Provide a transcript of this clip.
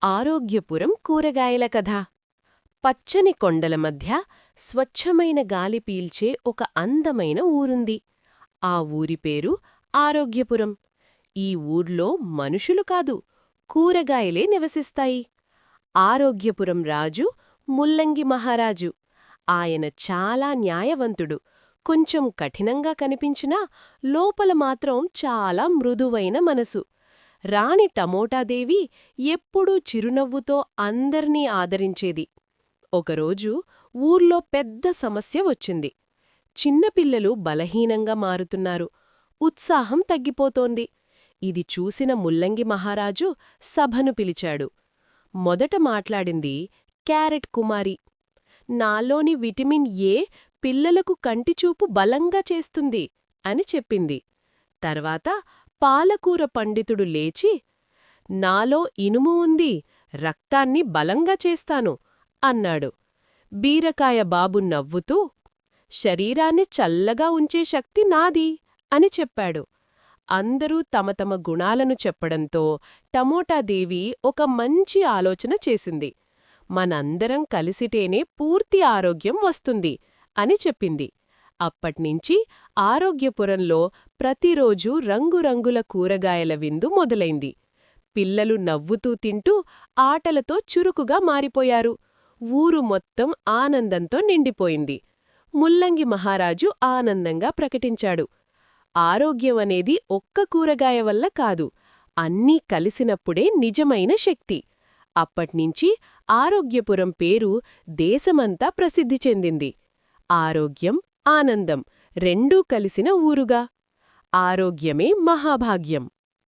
ఆరోగ్యపురం కూరగాయల కథ. పచ్చని కొండల మధ్య స్వచ్ఛమైన గాలి పీల్చే ఒక అందమైన ఊరుంది. ఆ ఊరి పేరు ఆరోగ్యపురం. ఈ ఊర్లో మనుషులు కాదు, కూరగాయలే నివసిస్తాయి. ఆరోగ్యపురం రాజు ముల్లంగి మహారాజు. ఆయన చాలా న్యాయవంతుడు. కొంచెం కఠినంగా కనిపించినా లోపల మాత్రం చాలా మృదువైన మనసు. రాణి టమోటాదేవి ఎప్పుడూ చిరునవ్వుతో అందర్నీ ఆదరించేది. ఒకరోజు ఊర్లో పెద్ద సమస్య వచ్చింది. చిన్నపిల్లలు బలహీనంగా మారుతున్నారు. ఉత్సాహం తగ్గిపోతోంది. ఇది చూసిన ముల్లంగి మహారాజు సభను పిలిచాడు. మొదట మాట్లాడింది క్యారెట్ కుమారి. నాలోని విటమిన్ ఏ పిల్లలకు కంటిచూపు బలంగా చేస్తుంది అని చెప్పింది. తర్వాత పాలకూర పండితుడు లేచి, నాలో ఇనుము ఉంది, రక్తాన్ని బలంగా చేస్తాను అన్నాడు. బీరకాయ బాబు నవ్వుతూ, శరీరాన్ని చల్లగా ఉంచే శక్తి నాది అని చెప్పాడు. అందరూ తమ తమ గుణాలను చెప్పడంతో టమోటాదేవి ఒక మంచి ఆలోచన చేసింది. మనందరం కలిసిటేనే పూర్తి ఆరోగ్యం వస్తుంది అని చెప్పింది. అప్పట్నించి ఆరోగ్యపురంలో ప్రతిరోజూ రంగురంగుల కూరగాయల విందు మొదలైంది. పిల్లలు నవ్వుతూ తింటూ ఆటలతో చురుకుగా మారిపోయారు. ఊరు మొత్తం ఆనందంతో నిండిపోయింది. ముల్లంగి మహారాజు ఆనందంగా ప్రకటించాడు, ఆరోగ్యమనేది ఒక్క కూరగాయ వల్ల కాదు, అన్నీ కలిసినప్పుడే నిజమైన శక్తి. అప్పట్నించి ఆరోగ్యపురం పేరు దేశమంతా ప్రసిద్ధి చెందింది. ఆరోగ్యం, ఆనందం రెండూ కలిసిన ఊరుగా. ఆరోగ్యమే మహాభాగ్యం.